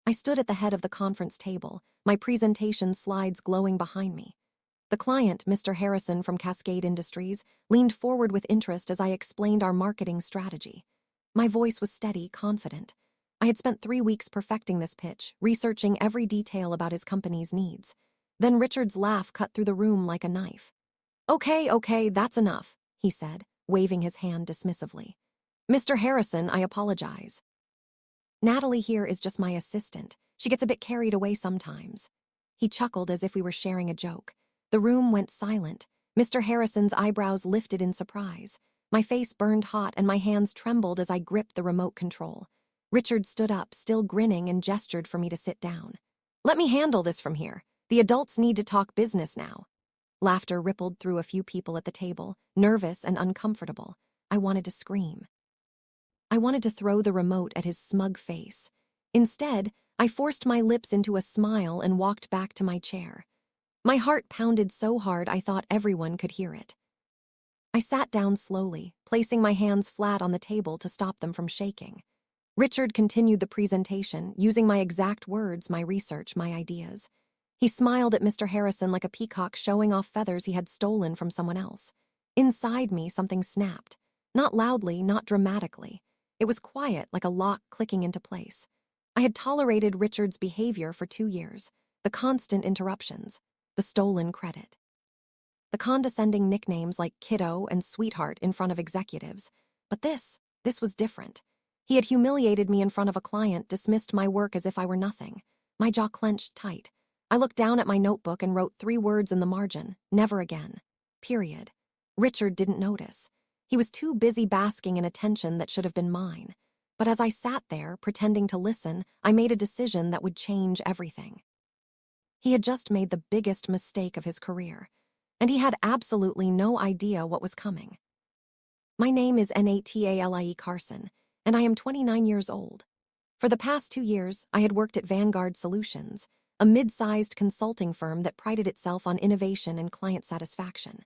I stood at the head of the conference table, my presentation slides glowing behind me. The client, Mr. Harrison from Cascade Industries, leaned forward with interest as I explained our marketing strategy. My voice was steady, confident. I had spent 3 weeks perfecting this pitch, researching every detail about his company's needs. Then Richard's laugh cut through the room like a knife. Okay, that's enough, he said, waving his hand dismissively. Mr. Harrison, I apologize. Natalie here is just my assistant. She gets a bit carried away sometimes. He chuckled as if we were sharing a joke. The room went silent. Mr. Harrison's eyebrows lifted in surprise. My face burned hot and my hands trembled as I gripped the remote control. Richard stood up, still grinning, and gestured for me to sit down. Let me handle this from here. The adults need to talk business now. Laughter rippled through a few people at the table, nervous and uncomfortable. I wanted to scream. I wanted to throw the remote at his smug face. Instead, I forced my lips into a smile and walked back to my chair. My heart pounded so hard I thought everyone could hear it. I sat down slowly, placing my hands flat on the table to stop them from shaking. Richard continued the presentation, using my exact words, my research, my ideas. He smiled at Mr. Harrison like a peacock showing off feathers he had stolen from someone else. Inside me, something snapped. Not loudly, not dramatically. It was quiet, like a lock clicking into place. I had tolerated Richard's behavior for 2 years. The constant interruptions. The stolen credit. The condescending nicknames like kiddo and sweetheart in front of executives. But this was different. He had humiliated me in front of a client, dismissed my work as if I were nothing. My jaw clenched tight. I looked down at my notebook and wrote 3 words in the margin. Never again. Period. Richard didn't notice. He was too busy basking in attention that should have been mine. But as I sat there, pretending to listen, I made a decision that would change everything. He had just made the biggest mistake of his career, and he had absolutely no idea what was coming. My name is Natalie Carson, and I am 29 years old. For the past 2 years, I had worked at Vanguard Solutions, a mid-sized consulting firm that prided itself on innovation and client satisfaction.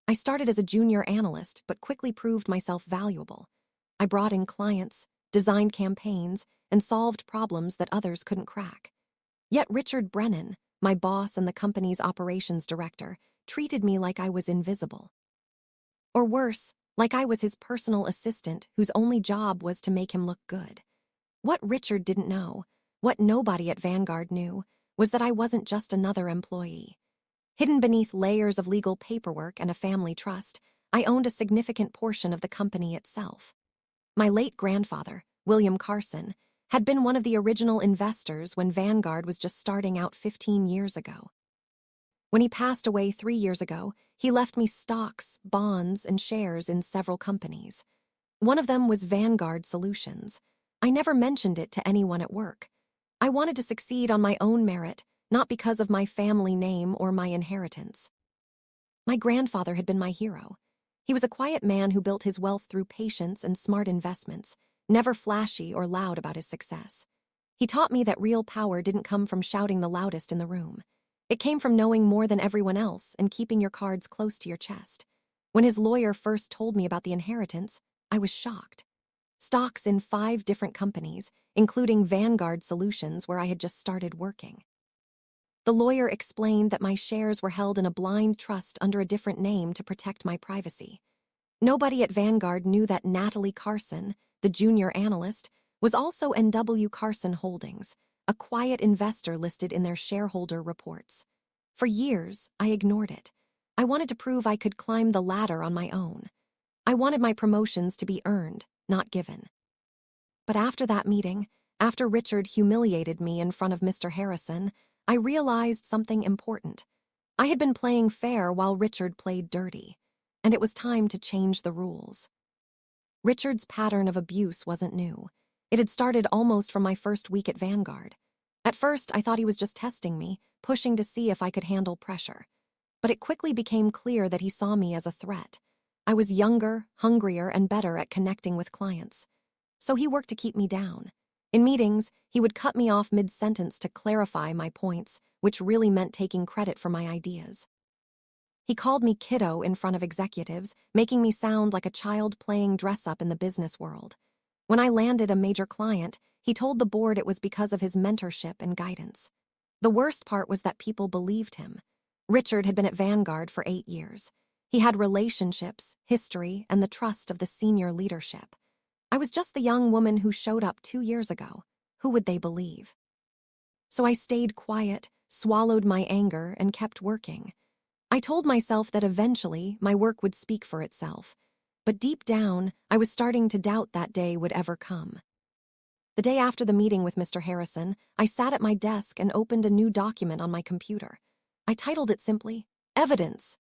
I started as a junior analyst, but quickly proved myself valuable. I brought in clients, designed campaigns, and solved problems that others couldn't crack. Yet Richard Brennan, my boss and the company's operations director, treated me like I was invisible. Or worse, like I was his personal assistant whose only job was to make him look good. What Richard didn't know, what nobody at Vanguard knew, was that I wasn't just another employee. Hidden beneath layers of legal paperwork and a family trust, I owned a significant portion of the company itself. My late grandfather, William Carson, had been one of the original investors when Vanguard was just starting out 15 years ago. When he passed away 3 years ago, he left me stocks, bonds, and shares in several companies. One of them was Vanguard Solutions. I never mentioned it to anyone at work. I wanted to succeed on my own merit, not because of my family name or my inheritance. My grandfather had been my hero. He was a quiet man who built his wealth through patience and smart investments, never flashy or loud about his success. He taught me that real power didn't come from shouting the loudest in the room. It came from knowing more than everyone else and keeping your cards close to your chest. When his lawyer first told me about the inheritance, I was shocked. Stocks in 5 different companies, including Vanguard Solutions, where I had just started working. The lawyer explained that my shares were held in a blind trust under a different name to protect my privacy. Nobody at Vanguard knew that Natalie Carson, the junior analyst, was also N.W. Carson Holdings, a quiet investor listed in their shareholder reports. For years, I ignored it. I wanted to prove I could climb the ladder on my own. I wanted my promotions to be earned, not given. But after that meeting, after Richard humiliated me in front of Mr. Harrison, I realized something important. I had been playing fair while Richard played dirty, and it was time to change the rules. Richard's pattern of abuse wasn't new. It had started almost from my first week at Vanguard. At first, I thought he was just testing me, pushing to see if I could handle pressure. But it quickly became clear that he saw me as a threat. I was younger, hungrier, and better at connecting with clients. So he worked to keep me down. In meetings, he would cut me off mid-sentence to clarify my points, which really meant taking credit for my ideas. He called me kiddo in front of executives, making me sound like a child playing dress-up in the business world. When I landed a major client, he told the board it was because of his mentorship and guidance. The worst part was that people believed him. Richard had been at Vanguard for 8 years. He had relationships, history, and the trust of the senior leadership. I was just the young woman who showed up 2 years ago. Who would they believe? So I stayed quiet, swallowed my anger, and kept working. I told myself that eventually my work would speak for itself. But deep down, I was starting to doubt that day would ever come. The day after the meeting with Mr. Harrison, I sat at my desk and opened a new document on my computer. I titled it simply, Evidence.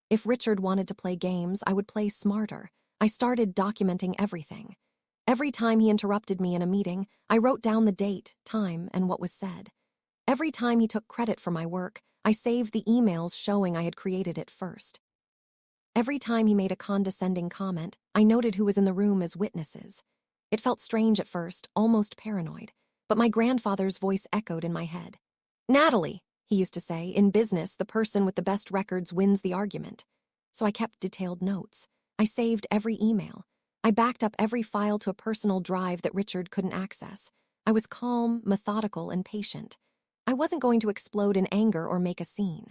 If Richard wanted to play games, I would play smarter. I started documenting everything. Every time he interrupted me in a meeting, I wrote down the date, time, and what was said. Every time he took credit for my work, I saved the emails showing I had created it first. Every time he made a condescending comment, I noted who was in the room as witnesses. It felt strange at first, almost paranoid, but my grandfather's voice echoed in my head. Natalie, he used to say, in business, the person with the best records wins the argument. So I kept detailed notes. I saved every email. I backed up every file to a personal drive that Richard couldn't access. I was calm, methodical, and patient. I wasn't going to explode in anger or make a scene.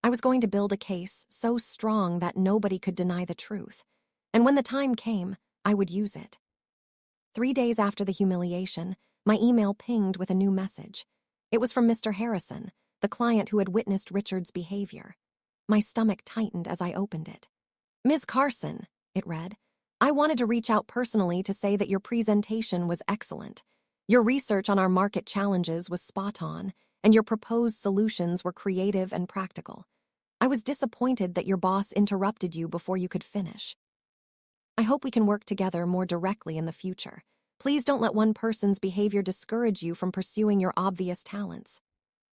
I was going to build a case so strong that nobody could deny the truth. And when the time came, I would use it. 3 days after the humiliation, my email pinged with a new message. It was from Mr. Harrison, the client who had witnessed Richard's behavior. My stomach tightened as I opened it. Ms. Carson, it read, I wanted to reach out personally to say that your presentation was excellent. Your research on our market challenges was spot on, and your proposed solutions were creative and practical. I was disappointed that your boss interrupted you before you could finish. I hope we can work together more directly in the future. Please don't let one person's behavior discourage you from pursuing your obvious talents.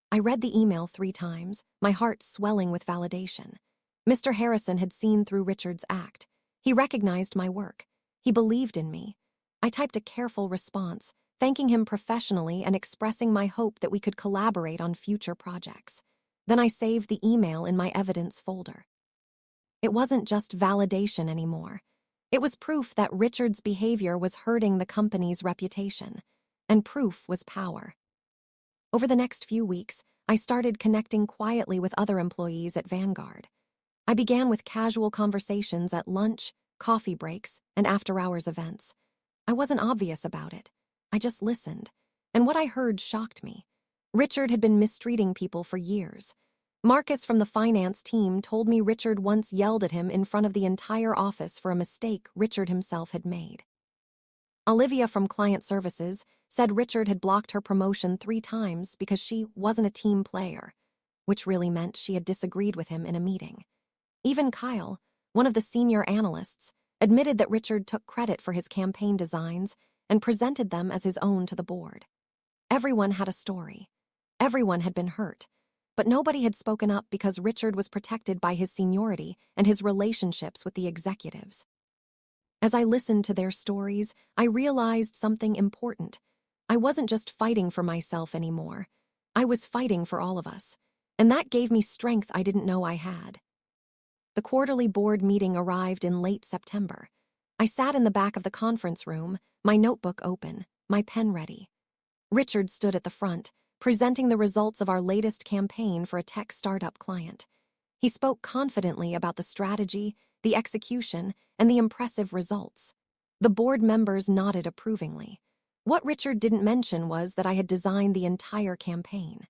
I read the email 3 times, my heart swelling with validation. Mr. Harrison had seen through Richard's act. He recognized my work. He believed in me. I typed a careful response, thanking him professionally and expressing my hope that we could collaborate on future projects. Then I saved the email in my evidence folder. It wasn't just validation anymore. It was proof that Richard's behavior was hurting the company's reputation, and proof was power. Over the next few weeks, I started connecting quietly with other employees at Vanguard. I began with casual conversations at lunch, coffee breaks, and after-hours events. I wasn't obvious about it. I just listened, and what I heard shocked me. Richard had been mistreating people for years. Marcus from the finance team told me Richard once yelled at him in front of the entire office for a mistake Richard himself had made. Olivia from client services said Richard had blocked her promotion 3 times because she wasn't a team player, which really meant she had disagreed with him in a meeting. Even Kyle, one of the senior analysts, admitted that Richard took credit for his campaign designs and presented them as his own to the board. Everyone had a story. Everyone had been hurt. But nobody had spoken up because Richard was protected by his seniority and his relationships with the executives. As I listened to their stories, I realized something important. I wasn't just fighting for myself anymore. I was fighting for all of us, and that gave me strength I didn't know I had. The quarterly board meeting arrived in late September. I sat in the back of the conference room, my notebook open, my pen ready. Richard stood at the front, presenting the results of our latest campaign for a tech startup client. He spoke confidently about the strategy, the execution, and the impressive results. The board members nodded approvingly. What Richard didn't mention was that I had designed the entire campaign.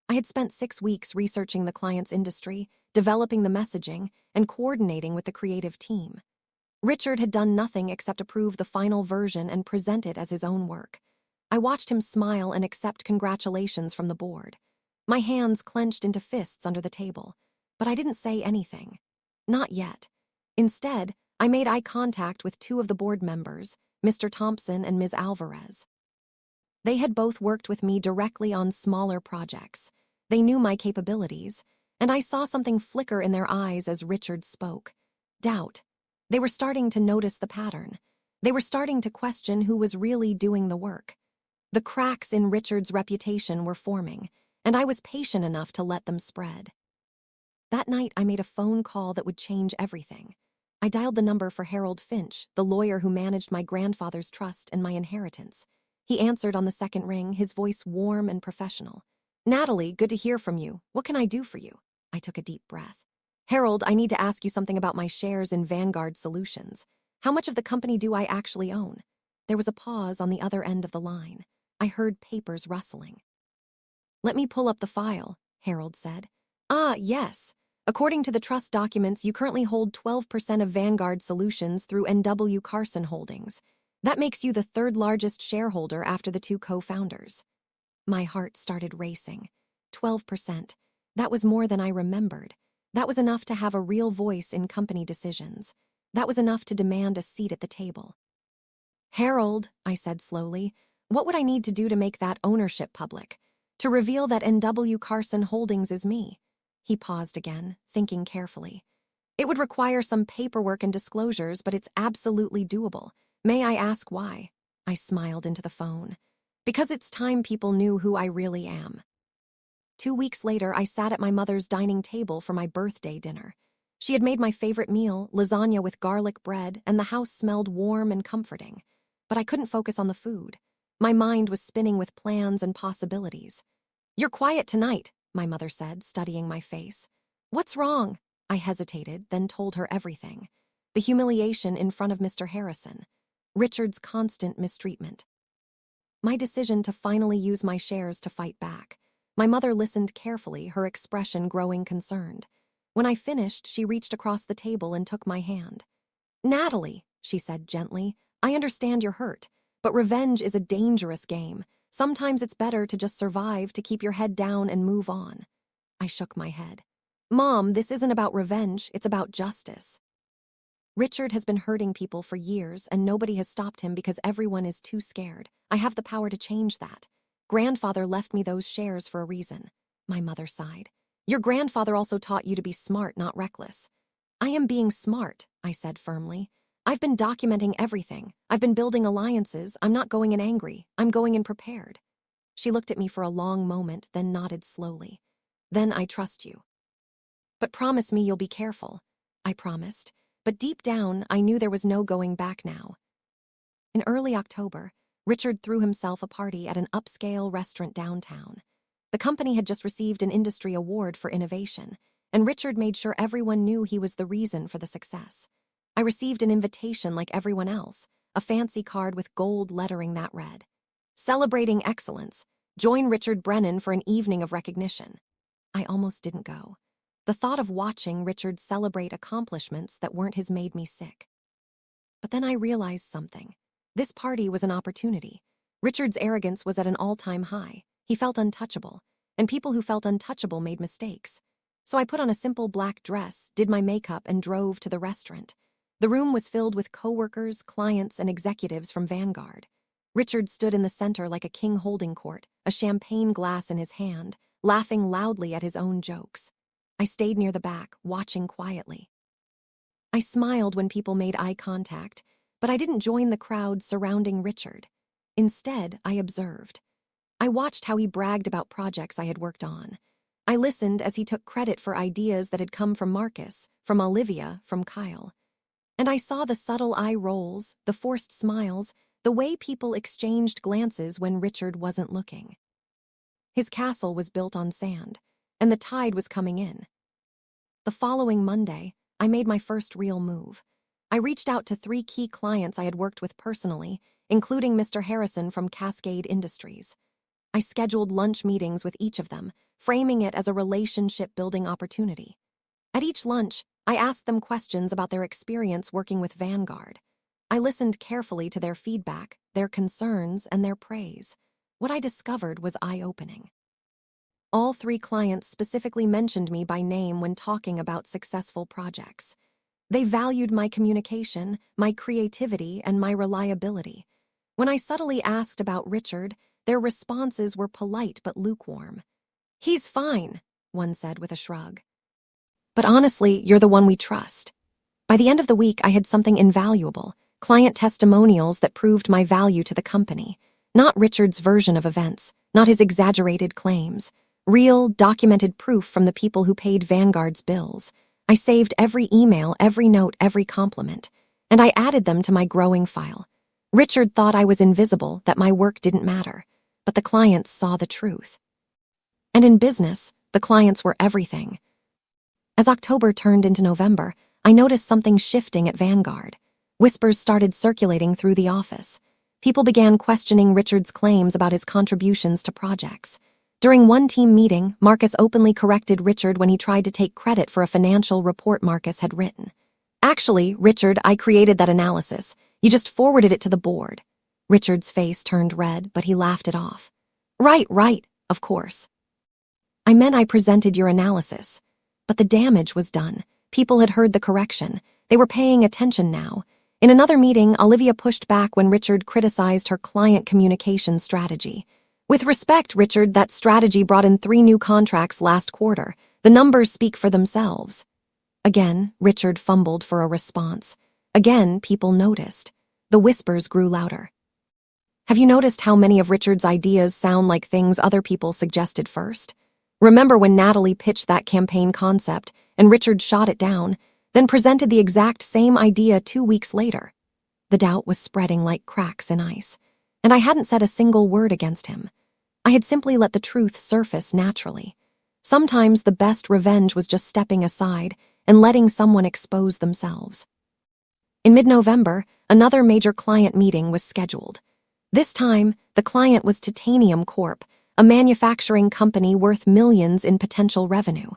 I had spent 6 weeks researching the client's industry, developing the messaging, and coordinating with the creative team. Richard had done nothing except approve the final version and present it as his own work. I watched him smile and accept congratulations from the board. My hands clenched into fists under the table, but I didn't say anything. Not yet. Instead, I made eye contact with 2 of the board members, Mr. Thompson and Ms. Alvarez. They had both worked with me directly on smaller projects. They knew my capabilities, and I saw something flicker in their eyes as Richard spoke. Doubt. They were starting to notice the pattern. They were starting to question who was really doing the work. The cracks in Richard's reputation were forming, and I was patient enough to let them spread. That night, I made a phone call that would change everything. I dialed the number for Harold Finch, the lawyer who managed my grandfather's trust and my inheritance. He answered on the second ring, his voice warm and professional. "Natalie, good to hear from you. What can I do for you?" I took a deep breath. "Harold, I need to ask you something about my shares in Vanguard Solutions. How much of the company do I actually own?" There was a pause on the other end of the line. I heard papers rustling. "Let me pull up the file," Harold said. "Ah, yes. According to the trust documents, you currently hold 12% of Vanguard Solutions through N.W. Carson Holdings. That makes you the third largest shareholder after the two co-founders." My heart started racing. 12%. That was more than I remembered. That was enough to have a real voice in company decisions. That was enough to demand a seat at the table. "Harold," I said slowly, "what would I need to do to make that ownership public? To reveal that N.W. Carson Holdings is me?" He paused again, thinking carefully. "It would require some paperwork and disclosures, but it's absolutely doable. May I ask why?" I smiled into the phone. "Because it's time people knew who I really am." 2 weeks later, I sat at my mother's dining table for my birthday dinner. She had made my favorite meal, lasagna with garlic bread, and the house smelled warm and comforting. But I couldn't focus on the food. My mind was spinning with plans and possibilities. "You're quiet tonight," my mother said, studying my face. "What's wrong?" I hesitated, then told her everything. The humiliation in front of Mr. Harrison. Richard's constant mistreatment. My decision to finally use my shares to fight back. My mother listened carefully, her expression growing concerned. When I finished, she reached across the table and took my hand. "Natalie," she said gently, "I understand you're hurt, but revenge is a dangerous game. Sometimes it's better to just survive, to keep your head down and move on." I shook my head. "Mom, this isn't about revenge, it's about justice. Richard has been hurting people for years, and nobody has stopped him because everyone is too scared. I have the power to change that. Grandfather left me those shares for a reason." My mother sighed. "Your grandfather also taught you to be smart, not reckless." "I am being smart," I said firmly. "I've been documenting everything. I've been building alliances. I'm not going in angry. I'm going in prepared." She looked at me for a long moment, then nodded slowly. "Then I trust you. But promise me you'll be careful." I promised, but deep down, I knew there was no going back now. In early October, Richard threw himself a party at an upscale restaurant downtown. The company had just received an industry award for innovation, and Richard made sure everyone knew he was the reason for the success. I received an invitation like everyone else, a fancy card with gold lettering that read, "Celebrating Excellence. Join Richard Brennan for an evening of recognition." I almost didn't go. The thought of watching Richard celebrate accomplishments that weren't his made me sick. But then I realized something. This party was an opportunity. Richard's arrogance was at an all-time high. He felt untouchable, and people who felt untouchable made mistakes. So I put on a simple black dress, did my makeup, and drove to the restaurant. The room was filled with coworkers, clients, and executives from Vanguard. Richard stood in the center like a king holding court, a champagne glass in his hand, laughing loudly at his own jokes. I stayed near the back, watching quietly. I smiled when people made eye contact, but I didn't join the crowd surrounding Richard. Instead, I observed. I watched how he bragged about projects I had worked on. I listened as he took credit for ideas that had come from Marcus, from Olivia, from Kyle. And I saw the subtle eye rolls, the forced smiles, the way people exchanged glances when Richard wasn't looking. His castle was built on sand, and the tide was coming in. The following Monday, I made my first real move. I reached out to 3 key clients I had worked with personally, including Mr. Harrison from Cascade Industries. I scheduled lunch meetings with each of them, framing it as a relationship-building opportunity. At each lunch, I asked them questions about their experience working with Vanguard. I listened carefully to their feedback, their concerns, and their praise. What I discovered was eye-opening. All 3 clients specifically mentioned me by name when talking about successful projects. They valued my communication, my creativity, and my reliability. When I subtly asked about Richard, their responses were polite but lukewarm. "He's fine," one said with a shrug. "But honestly, you're the one we trust." By the end of the week, I had something invaluable, client testimonials that proved my value to the company. Not Richard's version of events, not his exaggerated claims. Real, documented proof from the people who paid Vanguard's bills. I saved every email, every note, every compliment, and I added them to my growing file. Richard thought I was invisible, that my work didn't matter, but the clients saw the truth. And in business, the clients were everything. As October turned into November, I noticed something shifting at Vanguard. Whispers started circulating through the office. People began questioning Richard's claims about his contributions to projects. During one team meeting, Marcus openly corrected Richard when he tried to take credit for a financial report Marcus had written. "Actually, Richard, I created that analysis. You just forwarded it to the board." Richard's face turned red, but he laughed it off. Right, of course. "I meant I presented your analysis." But the damage was done. People had heard the correction. They were paying attention now. In another meeting, Olivia pushed back when Richard criticized her client communication strategy. "With respect, Richard, that strategy brought in 3 new contracts last quarter. The numbers speak for themselves." Again, Richard fumbled for a response. Again, people noticed. The whispers grew louder. "Have you noticed how many of Richard's ideas sound like things other people suggested first? Remember when Natalie pitched that campaign concept and Richard shot it down, then presented the exact same idea 2 weeks later?" The doubt was spreading like cracks in ice, and I hadn't said a single word against him. I had simply let the truth surface naturally. Sometimes the best revenge was just stepping aside and letting someone expose themselves. In mid-November, another major client meeting was scheduled. This time, the client was Titanium Corp., a manufacturing company worth millions in potential revenue.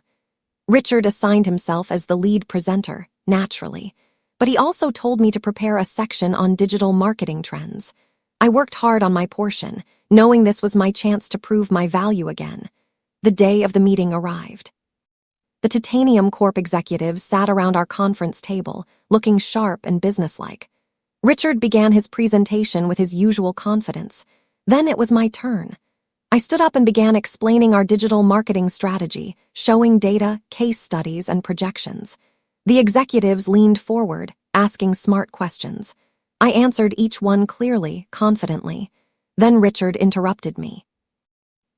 Richard assigned himself as the lead presenter, naturally, but he also told me to prepare a section on digital marketing trends. I worked hard on my portion, knowing this was my chance to prove my value again. The day of the meeting arrived. The Titanium Corp executives sat around our conference table, looking sharp and businesslike. Richard began his presentation with his usual confidence. Then it was my turn. I stood up and began explaining our digital marketing strategy, showing data, case studies, and projections. The executives leaned forward, asking smart questions. I answered each one clearly, confidently. Then Richard interrupted me.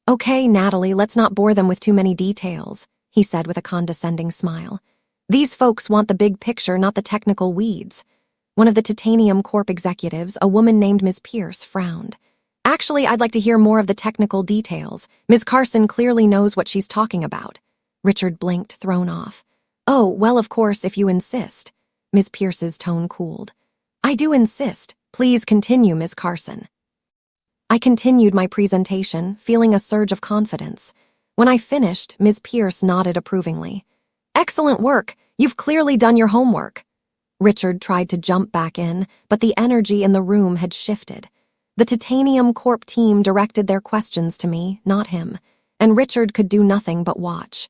"Okay, Natalie, let's not bore them with too many details," he said with a condescending smile. "These folks want the big picture, not the technical weeds." One of the Titanium Corp executives, a woman named Ms. Pierce, frowned. "Actually, I'd like to hear more of the technical details. Ms. Carson clearly knows what she's talking about." Richard blinked, thrown off. "Oh, well, of course, if you insist." Ms. Pierce's tone cooled. "I do insist. Please continue, Ms. Carson." I continued my presentation, feeling a surge of confidence. When I finished, Ms. Pierce nodded approvingly. "Excellent work. You've clearly done your homework." Richard tried to jump back in, but the energy in the room had shifted. The Titanium Corp team directed their questions to me, not him, and Richard could do nothing but watch.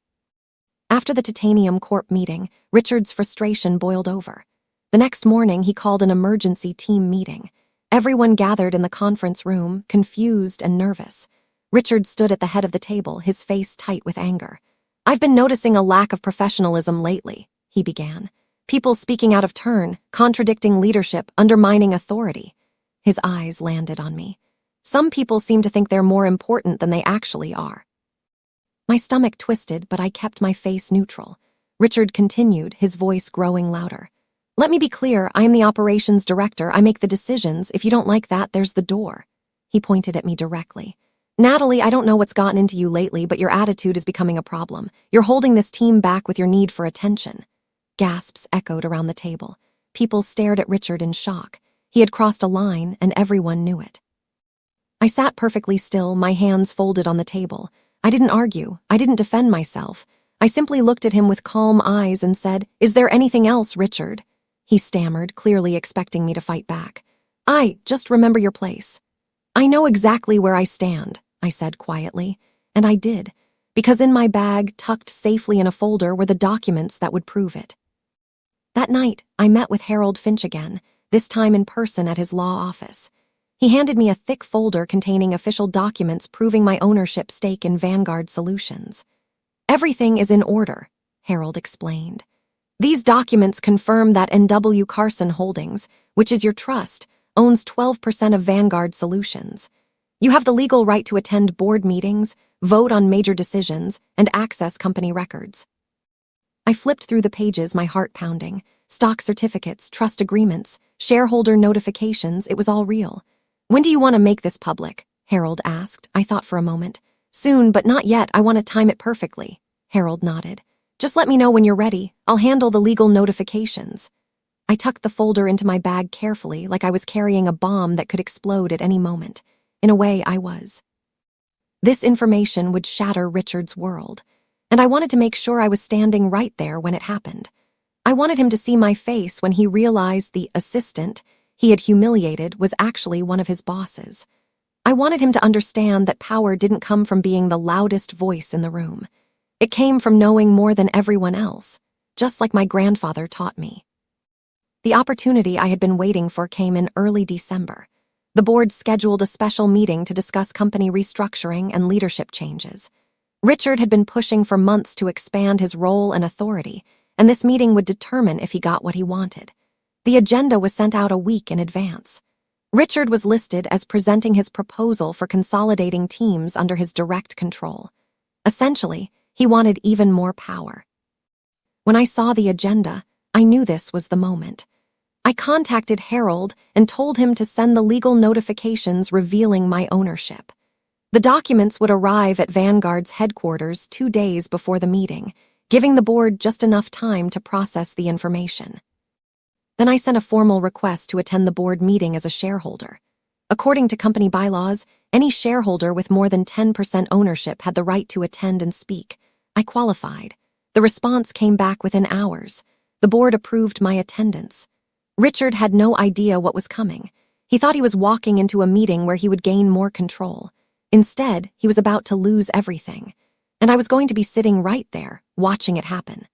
After the Titanium Corp meeting, Richard's frustration boiled over. The next morning, he called an emergency team meeting. Everyone gathered in the conference room, confused and nervous. Richard stood at the head of the table, his face tight with anger. "I've been noticing a lack of professionalism lately," he began. "People speaking out of turn, contradicting leadership, undermining authority." His eyes landed on me. "Some people seem to think they're more important than they actually are." My stomach twisted, but I kept my face neutral. Richard continued, his voice growing louder. "Let me be clear, I am the operations director. I make the decisions. If you don't like that, there's the door." He pointed at me directly. "Natalie, I don't know what's gotten into you lately, but your attitude is becoming a problem. You're holding this team back with your need for attention." Gasps echoed around the table. People stared at Richard in shock. He had crossed a line, and everyone knew it. I sat perfectly still, my hands folded on the table. I didn't argue. I didn't defend myself. I simply looked at him with calm eyes and said, "Is there anything else, Richard?" He stammered, clearly expecting me to fight back. Just remember your place." "I know exactly where I stand," I said quietly, and I did, because in my bag, tucked safely in a folder, were the documents that would prove it. That night, I met with Harold Finch again, this time in person at his law office. He handed me a thick folder containing official documents proving my ownership stake in Vanguard Solutions. "Everything is in order," Harold explained. "These documents confirm that N.W. Carson Holdings, which is your trust, owns 12% of Vanguard Solutions. You have the legal right to attend board meetings, vote on major decisions, and access company records." I flipped through the pages, my heart pounding. Stock certificates, trust agreements, shareholder notifications, it was all real. "When do you want to make this public?" Harold asked. I thought for a moment. "Soon, but not yet. I want to time it perfectly." Harold nodded. "Just let me know when you're ready. I'll handle the legal notifications." I tucked the folder into my bag carefully, like I was carrying a bomb that could explode at any moment. In a way, I was. This information would shatter Richard's world, and I wanted to make sure I was standing right there when it happened. I wanted him to see my face when he realized the assistant he had humiliated was actually one of his bosses. I wanted him to understand that power didn't come from being the loudest voice in the room. It came from knowing more than everyone else, just like my grandfather taught me. The opportunity I had been waiting for came in early December. The board scheduled a special meeting to discuss company restructuring and leadership changes. Richard had been pushing for months to expand his role and authority, and this meeting would determine if he got what he wanted. The agenda was sent out a week in advance. Richard was listed as presenting his proposal for consolidating teams under his direct control. Essentially, he wanted even more power. When I saw the agenda, I knew this was the moment. I contacted Harold and told him to send the legal notifications revealing my ownership. The documents would arrive at Vanguard's headquarters 2 days before the meeting, giving the board just enough time to process the information. Then I sent a formal request to attend the board meeting as a shareholder. According to company bylaws, any shareholder with more than 10% ownership had the right to attend and speak. I qualified. The response came back within hours. The board approved my attendance. Richard had no idea what was coming. He thought he was walking into a meeting where he would gain more control. Instead, he was about to lose everything. And I was going to be sitting right there, watching it happen.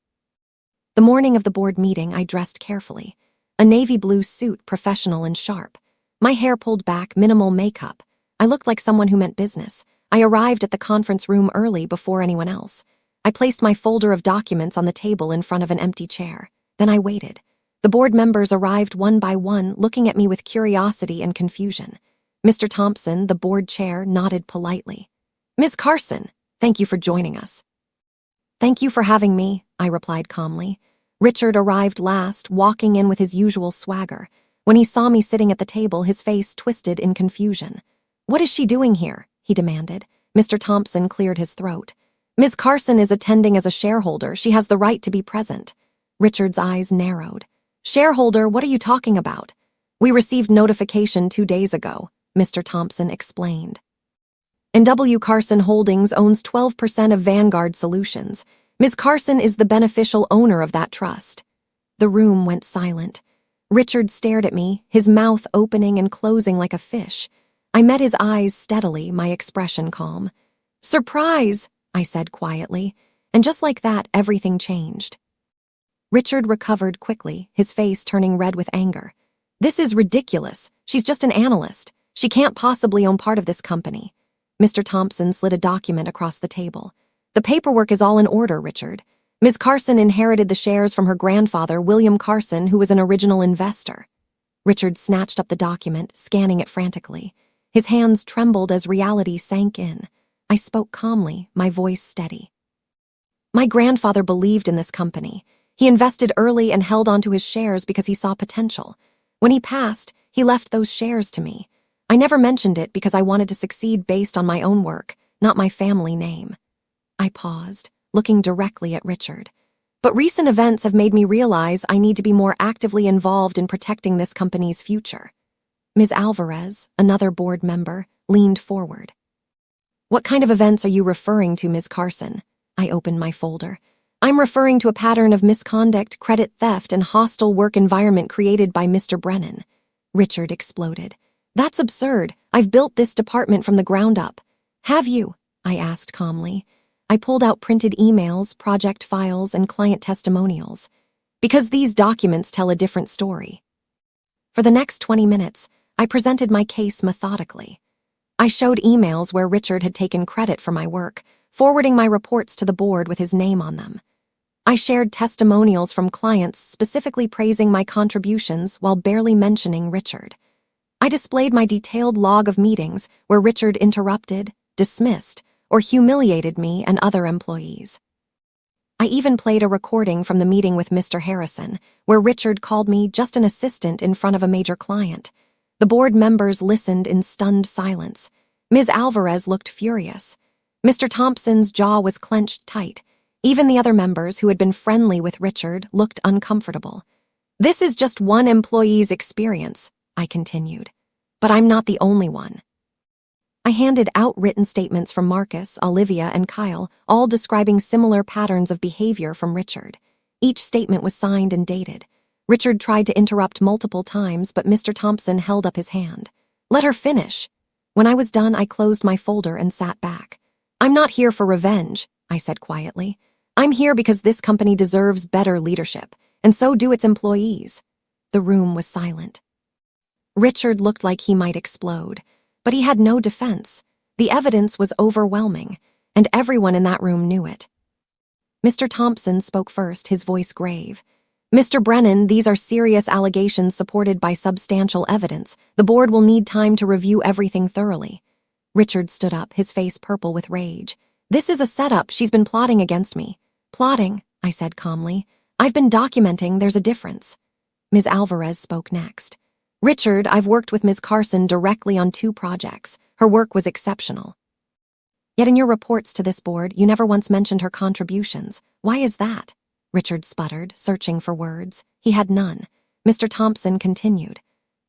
The morning of the board meeting, I dressed carefully. A navy blue suit, professional and sharp. My hair pulled back, minimal makeup. I looked like someone who meant business. I arrived at the conference room early before anyone else. I placed my folder of documents on the table in front of an empty chair. Then I waited. The board members arrived one by one, looking at me with curiosity and confusion. Mr. Thompson, the board chair, nodded politely. "Ms. Carson, thank you for joining us." "Thank you for having me," I replied calmly. Richard arrived last, walking in with his usual swagger. When he saw me sitting at the table, his face twisted in confusion. "What is she doing here?" he demanded. Mr. Thompson cleared his throat. "Ms. Carson is attending as a shareholder. She has the right to be present." Richard's eyes narrowed. "Shareholder, what are you talking about?" "We received notification 2 days ago," Mr. Thompson explained. "N.W. Carson Holdings owns 12% of Vanguard Solutions. Ms. Carson is the beneficial owner of that trust." The room went silent. Richard stared at me, his mouth opening and closing like a fish. I met his eyes steadily, my expression calm. "Surprise," I said quietly, and just like that, everything changed. Richard recovered quickly, his face turning red with anger. "This is ridiculous. She's just an analyst. She can't possibly own part of this company." Mr. Thompson slid a document across the table. "The paperwork is all in order, Richard. Ms. Carson inherited the shares from her grandfather, William Carson, who was an original investor." Richard snatched up the document, scanning it frantically. His hands trembled as reality sank in. I spoke calmly, my voice steady. "My grandfather believed in this company. He invested early and held onto his shares because he saw potential. When he passed, he left those shares to me. I never mentioned it because I wanted to succeed based on my own work, not my family name." I paused, looking directly at Richard. "But recent events have made me realize I need to be more actively involved in protecting this company's future." Ms. Alvarez, another board member, leaned forward. "What kind of events are you referring to, Ms. Carson?" I opened my folder. "I'm referring to a pattern of misconduct, credit theft, and hostile work environment created by Mr. Brennan." Richard exploded. "That's absurd. I've built this department from the ground up." "Have you?" I asked calmly. I pulled out printed emails, project files, and client testimonials. "Because these documents tell a different story." For the next 20 minutes, I presented my case methodically. I showed emails where Richard had taken credit for my work, forwarding my reports to the board with his name on them. I shared testimonials from clients specifically praising my contributions while barely mentioning Richard. I displayed my detailed log of meetings where Richard interrupted, dismissed, or humiliated me and other employees. I even played a recording from the meeting with Mr. Harrison, where Richard called me just an assistant in front of a major client. The board members listened in stunned silence. Ms. Alvarez looked furious. Mr. Thompson's jaw was clenched tight. Even the other members who had been friendly with Richard looked uncomfortable. "This is just one employee's experience," I continued. "But I'm not the only one." I handed out written statements from Marcus, Olivia, and Kyle, all describing similar patterns of behavior from Richard. Each statement was signed and dated. Richard tried to interrupt multiple times, but Mr. Thompson held up his hand. "Let her finish." When I was done, I closed my folder and sat back. "I'm not here for revenge," I said quietly. "I'm here because this company deserves better leadership, and so do its employees." The room was silent. Richard looked like he might explode, but he had no defense. The evidence was overwhelming, and everyone in that room knew it. Mr. Thompson spoke first, his voice grave. "Mr. Brennan, these are serious allegations supported by substantial evidence. The board will need time to review everything thoroughly." Richard stood up, his face purple with rage. "This is a setup. She's been plotting against me." "Plotting," I said calmly. "I've been documenting. There's a difference." Ms. Alvarez spoke next. "Richard, I've worked with Ms. Carson directly on 2 projects. Her work was exceptional. Yet in your reports to this board, you never once mentioned her contributions. Why is that?" Richard sputtered, searching for words. He had none. Mr. Thompson continued.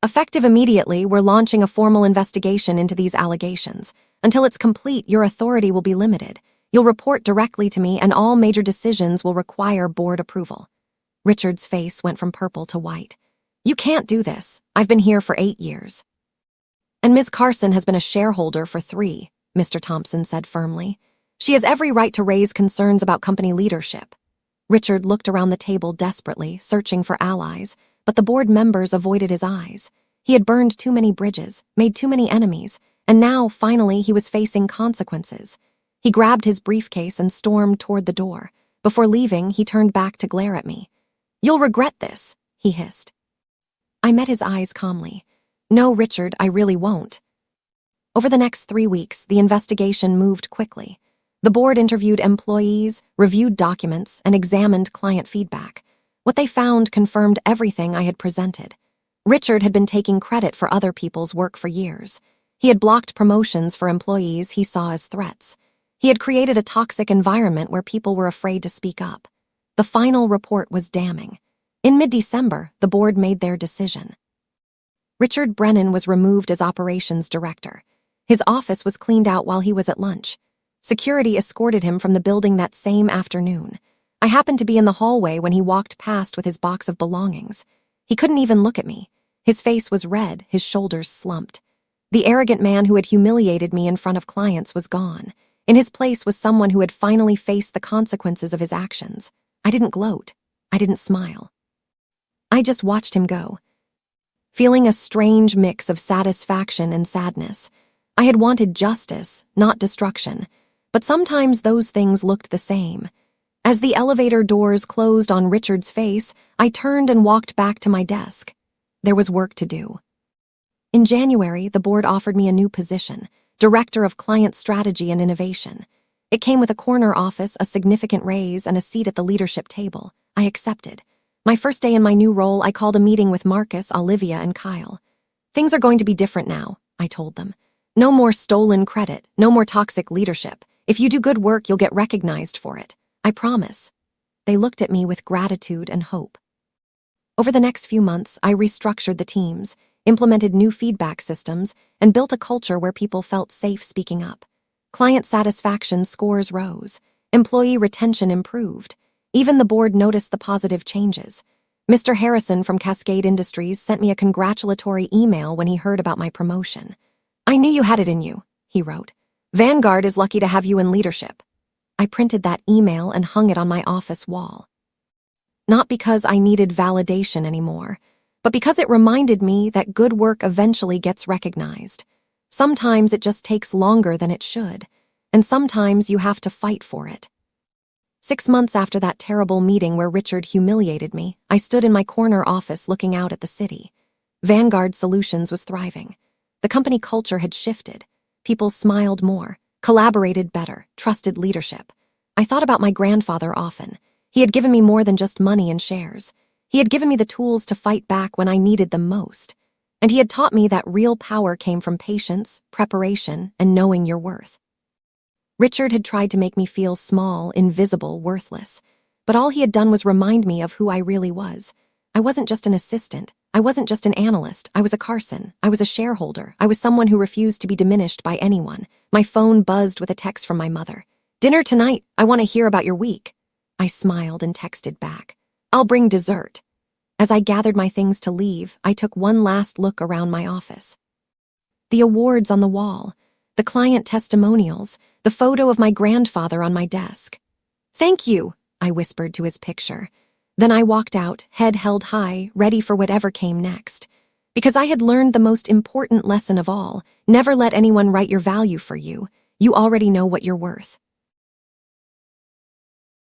"Effective immediately, we're launching a formal investigation into these allegations. Until it's complete, your authority will be limited. You'll report directly to me, and all major decisions will require board approval." Richard's face went from purple to white. "You can't do this. I've been here for 8 years. And Ms. Carson has been a shareholder for 3, Mr. Thompson said firmly. "She has every right to raise concerns about company leadership." Richard looked around the table desperately, searching for allies, but the board members avoided his eyes. He had burned too many bridges, made too many enemies, and now, finally, he was facing consequences. He grabbed his briefcase and stormed toward the door. Before leaving, he turned back to glare at me. "You'll regret this," he hissed. I met his eyes calmly. "No, Richard, I really won't." Over the next 3 weeks, the investigation moved quickly. The board interviewed employees, reviewed documents, and examined client feedback. What they found confirmed everything I had presented. Richard had been taking credit for other people's work for years. He had blocked promotions for employees he saw as threats. He had created a toxic environment where people were afraid to speak up. The final report was damning. In mid-December, the board made their decision. Richard Brennan was removed as operations director. His office was cleaned out while he was at lunch. Security escorted him from the building that same afternoon. I happened to be in the hallway when he walked past with his box of belongings. He couldn't even look at me. His face was red, his shoulders slumped. The arrogant man who had humiliated me in front of clients was gone. In his place was someone who had finally faced the consequences of his actions. I didn't gloat. I didn't smile. I just watched him go, feeling a strange mix of satisfaction and sadness. I had wanted justice, not destruction, but sometimes those things looked the same. As the elevator doors closed on Richard's face, I turned and walked back to my desk. There was work to do. In January, the board offered me a new position, Director of Client Strategy and Innovation. It came with a corner office, a significant raise, and a seat at the leadership table. I accepted. My first day in my new role, I called a meeting with Marcus, Olivia, and Kyle. "Things are going to be different now," I told them. "No more stolen credit, no more toxic leadership. If you do good work, you'll get recognized for it. I promise." They looked at me with gratitude and hope. Over the next few months, I restructured the teams, implemented new feedback systems, and built a culture where people felt safe speaking up. Client satisfaction scores rose. Employee retention improved. Even the board noticed the positive changes. Mr. Harrison from Cascade Industries sent me a congratulatory email when he heard about my promotion. "I knew you had it in you," he wrote. "Vanguard is lucky to have you in leadership." I printed that email and hung it on my office wall. Not because I needed validation anymore, but because it reminded me that good work eventually gets recognized. Sometimes it just takes longer than it should, and sometimes you have to fight for it. 6 months after that terrible meeting where Richard humiliated me, I stood in my corner office looking out at the city. Vanguard Solutions was thriving. The company culture had shifted. People smiled more, collaborated better, trusted leadership. I thought about my grandfather often. He had given me more than just money and shares. He had given me the tools to fight back when I needed them most. And he had taught me that real power came from patience, preparation, and knowing your worth. Richard had tried to make me feel small, invisible, worthless. But all he had done was remind me of who I really was. I wasn't just an assistant. I wasn't just an analyst. I was a Carson. I was a shareholder. I was someone who refused to be diminished by anyone. My phone buzzed with a text from my mother. "Dinner tonight. I want to hear about your week." I smiled and texted back. "I'll bring dessert." As I gathered my things to leave, I took one last look around my office. The awards on the wall, the client testimonials, the photo of my grandfather on my desk. "Thank you," I whispered to his picture. Then I walked out, head held high, ready for whatever came next. Because I had learned the most important lesson of all: never let anyone write your value for you. You already know what you're worth.